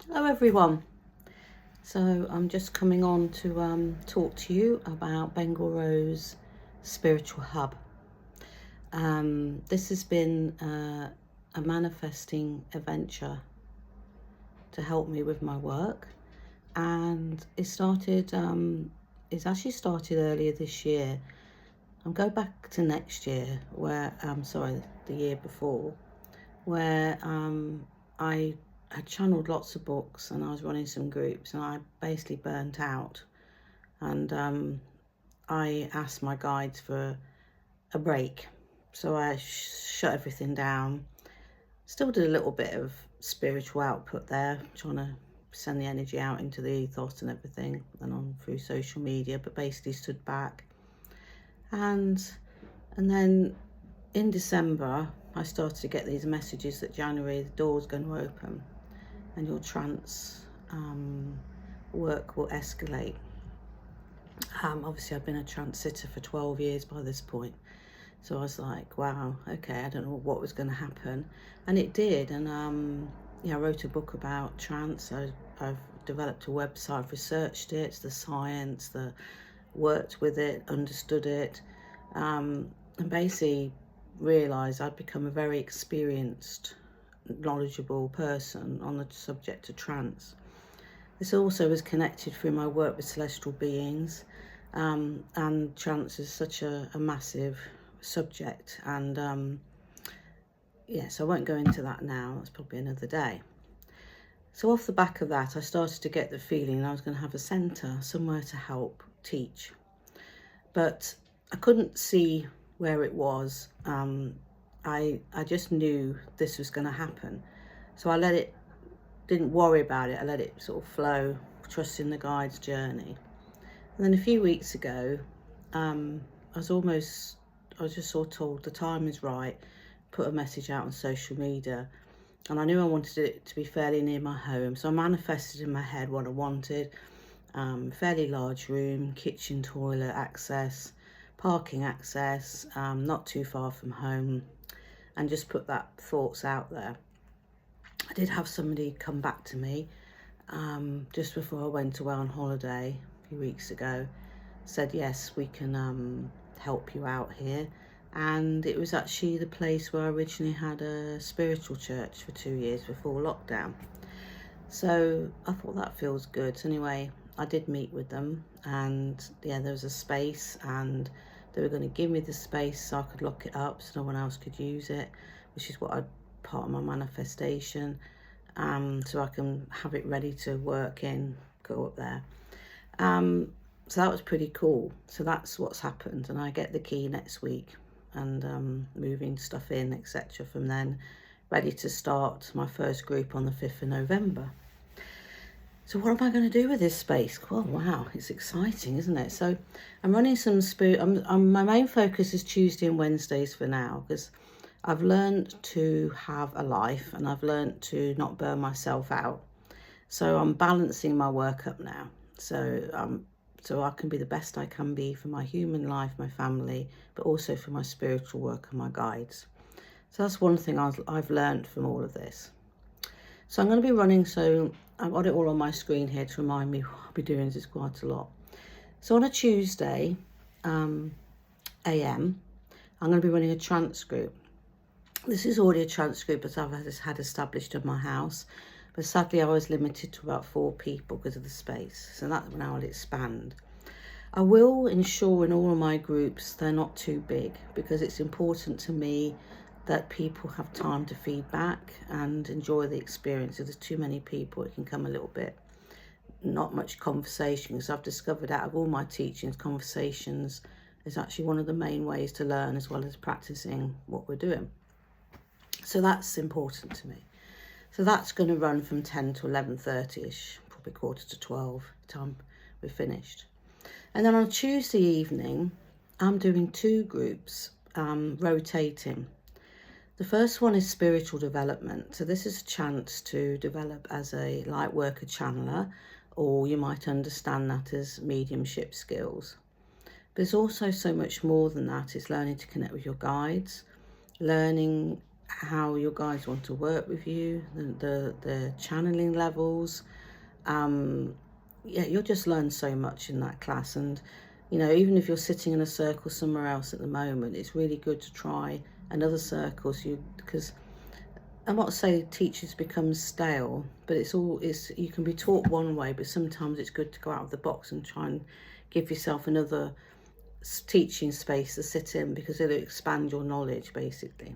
Hello everyone. So I'm just coming on to talk to you about Bengaloro's spiritual hub. This has been a manifesting adventure to help me with my work, and it's actually started earlier this year. I'll go back to next year, where the year before, where I had channeled lots of books and I was running some groups and I basically burnt out, and I asked my guides for a break. So I shut everything down. Still did a little bit of spiritual output there, trying to send the energy out into the ethos and everything and on through social media, but basically stood back. And then in December I started to get these messages that January the door's going to open and your trance work will escalate. Obviously I've been a trance sitter for 12 years by this point, so I was like, wow, okay, I don't know what was going to happen, and it did. And I wrote a book about trance. I've developed a website, I've researched it, the science, worked with it, understood it, and basically realised I'd become a very experienced, knowledgeable person on the subject of trance. This also was connected through my work with celestial beings, and trance is such a massive subject, and yes, I won't go into that now, that's probably another day. So off the back of that, I started to get the feeling I was going to have a centre, somewhere to help teach, but I couldn't see where it was. I just knew this was going to happen, so I didn't worry about it. I let it sort of flow, trusting the guide's journey. And then a few weeks ago, I was just sort of told the time is right, put a message out on social media, and I knew I wanted it to be fairly near my home, so I manifested in my head what I wanted. Fairly large room, kitchen, toilet access, parking access, not too far from home, and just put that thoughts out there. I did have somebody come back to me just before I went away on holiday a few weeks ago, said yes, we can help you out here. And it was actually the place where I originally had a spiritual church for 2 years before lockdown. So I thought that feels good. So anyway, I did meet with them, and yeah, there was a space, and they were going to give me the space so I could lock it up so no one else could use it, which is what part of my manifestation, so I can have it ready to work in, go up there. So that was pretty cool. So that's what's happened, and I get the key next week, and moving stuff in, etc. from then, ready to start my first group on the 5th of November. So what am I going to do with this space? Oh wow, it's exciting, isn't it? So I'm running some my main focus is Tuesday and Wednesdays for now, because I've learned to have a life and I've learned to not burn myself out. So I'm balancing my work up now. So I can be the best I can be for my human life, my family, but also for my spiritual work and my guides. So that's one thing I've learned from all of this. So I'm going to be running, so I've got it all on my screen here to remind me what I'll be doing. This is quite a lot. So on a Tuesday, AM, I'm going to be running a trance group. This is already a trance group that I've had established in my house, but sadly I was limited to about 4 people because of the space, so that now will expand. I will ensure in all of my groups they're not too big, because it's important to me that people have time to feedback and enjoy the experience. If there's too many people, it can come a little bit, not much conversation, because I've discovered out of all my teachings, conversations is actually one of the main ways to learn, as well as practicing what we're doing. So that's important to me. So that's going to run from 10 to 11:30ish, probably quarter to 12 time we're finished. And then on Tuesday evening, I'm doing 2 groups, rotating. The first one is spiritual development. So this is a chance to develop as a light worker channeler, or you might understand that as mediumship skills. But there's also so much more than that. It's learning to connect with your guides, learning how your guides want to work with you, the channeling levels. Yeah, you'll just learn so much in that class. And you know, even if you're sitting in a circle somewhere else at the moment, it's really good to try another circle. Because I'm not saying teachers become stale, but you can be taught one way, but sometimes it's good to go out of the box and try and give yourself another teaching space to sit in, because it'll expand your knowledge basically.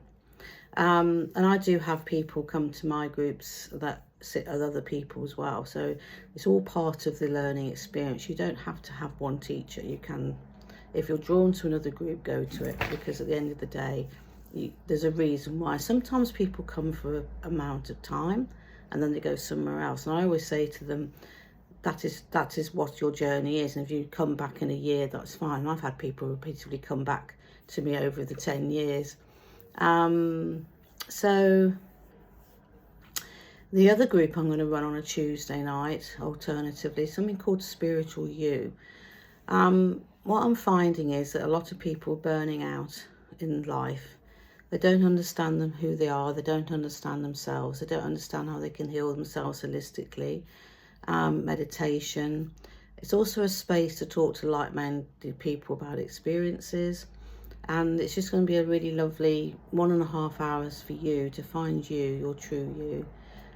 And I do have people come to my groups that sit with other people as well, so it's all part of the learning experience. You don't have to have one teacher. You can, if you're drawn to another group, go to it, because at the end of the day, there's a reason why. Sometimes people come for an amount of time and then they go somewhere else, and I always say to them, that is what your journey is, and if you come back in a year, that's fine. I've had people repeatedly come back to me over the 10 years. So the other group I'm going to run on a Tuesday night, alternatively, something called Spiritual You. What I'm finding is that a lot of people are burning out in life. They don't understand who they are. They don't understand themselves. They don't understand how they can heal themselves holistically. Meditation. It's also a space to talk to like-minded people about experiences. And it's just going to be a really lovely 1.5 hours for you to find you, your true you.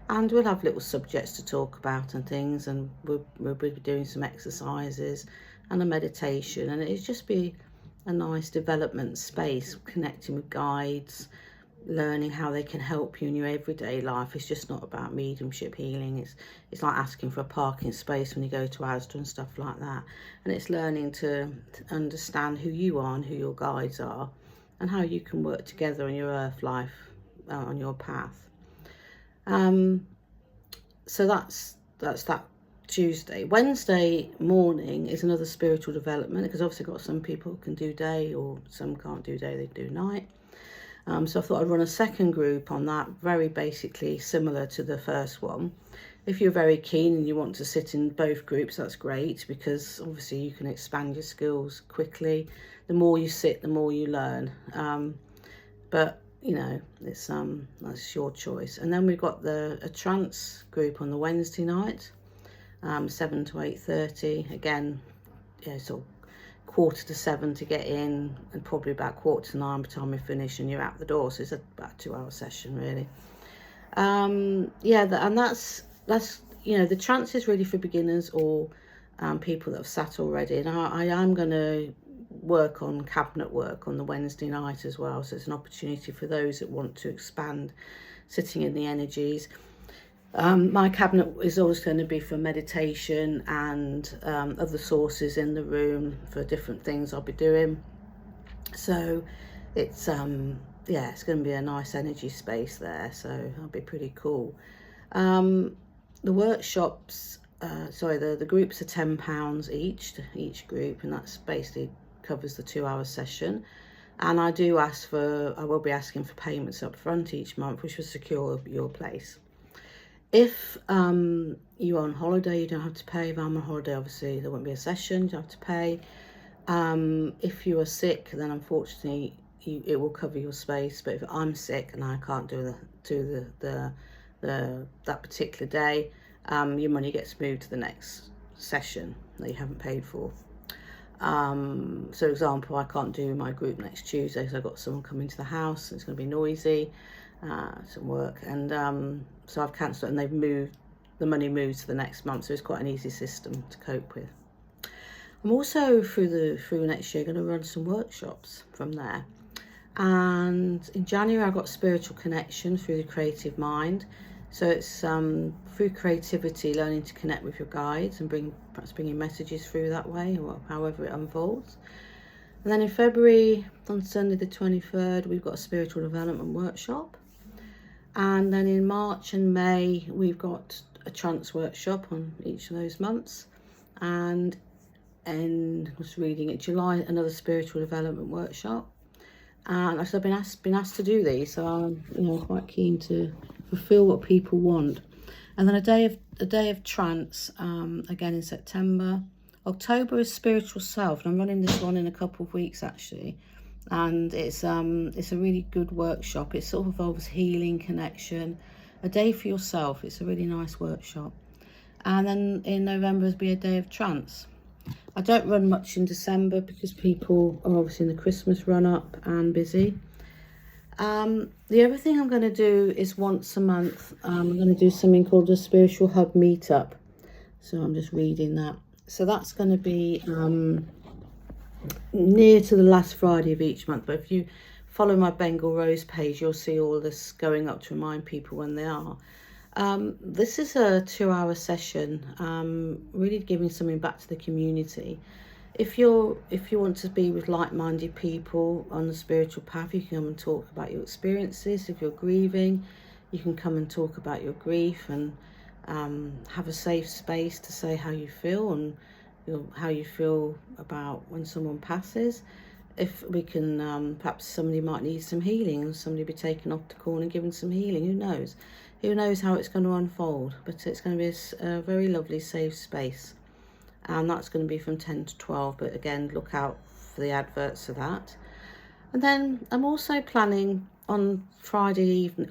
And we'll have little subjects to talk about and things, and we'll be doing some exercises and a meditation, and it'll just be a nice development space, connecting with guides, learning how they can help you in your everyday life. It's just not about mediumship healing. It's like asking for a parking space when you go to Asda and stuff like that. And it's learning to understand who you are and who your guides are, and how you can work together on your earth life, on your path. So that's that Tuesday. Wednesday morning is another spiritual development, because obviously got some people can do day, or some can't do day, they do night. So I thought I'd run a second group on that, very basically similar to the first one. If you're very keen and you want to sit in both groups, that's great, because obviously you can expand your skills quickly. The more you sit, the more you learn. But you know, it's that's your choice. And then we've got a trance group on the Wednesday night, 7 to 8:30. Again, yeah, so 6:45 to get in, and probably about 8:45 by the time we finish and you're out the door. So it's about a 2-hour session really. Yeah, and that's you know, the trance is really for beginners or people that have sat already. And I am going to work on cabinet work on the Wednesday night as well, so it's an opportunity for those that want to expand sitting in the energies. My cabinet is always going to be for meditation and other sources in the room for different things I'll be doing. So it's yeah, it's going to be a nice energy space there, so that'll be pretty cool. The workshops, the groups are £10 each group, and that's basically covers the 2-hour session. And I will be asking for payments up front each month, which will secure your place. If you're on holiday, you don't have to pay. If I'm on holiday, obviously there won't be a session, you don't have to pay. If you are sick, then unfortunately it will cover your space. But if I'm sick and I can't do that particular day, your money gets moved to the next session that you haven't paid for. So example, I can't do my group next Tuesday because I've got someone coming to the house and it's going to be noisy, some work, and so I've cancelled it, and the money moves to the next month, so it's quite an easy system to cope with. I'm also through next year going to run some workshops from there. And in January I got Spiritual Connection through the Creative Mind. So it's through creativity, learning to connect with your guides and perhaps bringing messages through that way, or however it unfolds. And then in February, on Sunday the 23rd, we've got a spiritual development workshop. And then in March and May, we've got a trance workshop on each of those months. And in, I was reading it, July, another spiritual development workshop. And I've been asked to do these, so I'm quite keen to fulfill what people want. And then a day of trance again in September. October is spiritual self, and I'm running this one in a couple of weeks actually. and it's a really good workshop. It sort of involves healing, connection, a day for yourself. It's a really nice workshop. And then in November will be a day of trance. I don't run much in December because people are obviously in the Christmas run up and busy. The other thing I'm going to do is once a month, I'm going to do something called a spiritual hub meetup. So I'm just reading that. So that's going to be near to the last Friday of each month. But if you follow my Bengal Rose page, you'll see all this going up to remind people when they are. This is a 2-hour session, really giving something back to the community. If you want to be with like-minded people on the spiritual path, you can come and talk about your experiences. If you're grieving, you can come and talk about your grief and have a safe space to say how you feel and how you feel about when someone passes. If we can, perhaps somebody might need some healing and somebody be taken off the corner and given some healing. Who knows? Who knows how it's going to unfold? But it's going to be a very lovely, safe space. And that's going to be from 10 to 12. But again, look out for the adverts for that. And then I'm also planning on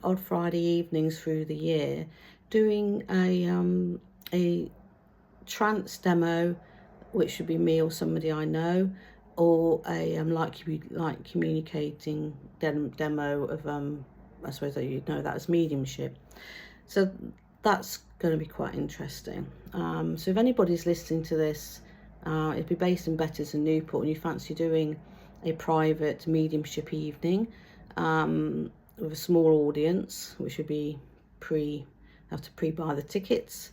odd Friday evenings through the year, doing a trance demo, which should be me or somebody I know, or a like communicating demo of I suppose that you'd know that as mediumship. So that's going to be quite interesting. So if anybody's listening to this, it'd be based in Betters and Newport, and you fancy doing a private mediumship evening with a small audience, which would be have to pre-buy the tickets.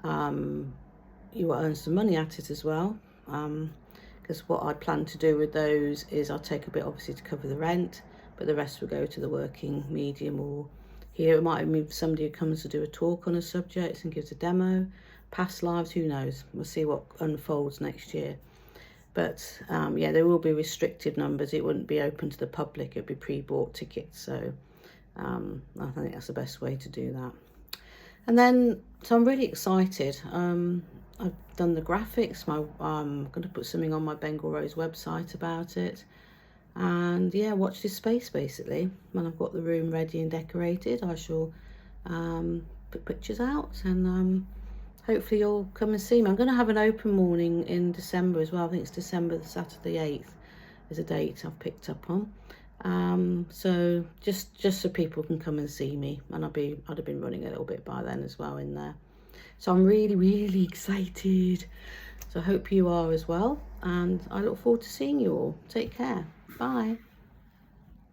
You will earn some money at it as well, because what I plan to do with those is I'll take a bit obviously to cover the rent, but the rest will go to the working medium, or here it might be somebody who comes to do a talk on a subject and gives a demo, past lives, who knows. We'll see what unfolds next year. But yeah, there will be restricted numbers. It wouldn't be open to the public. It'd be pre-bought tickets. So I think that's the best way to do that. And then, so I'm really excited. I've done the graphics. I'm going to put something on my Bengal Rose website about it. And yeah, watch this space basically. When I've got the room ready and decorated, I shall put pictures out, and hopefully you'll come and see me. I'm going to have an open morning in December as well. I think it's December the Saturday 8th is a date I've picked up on. So just so people can come and see me, and I'd have been running a little bit by then as well in there. So I'm really excited. So I hope you are as well, and I look forward to seeing you all. Take care. Bye.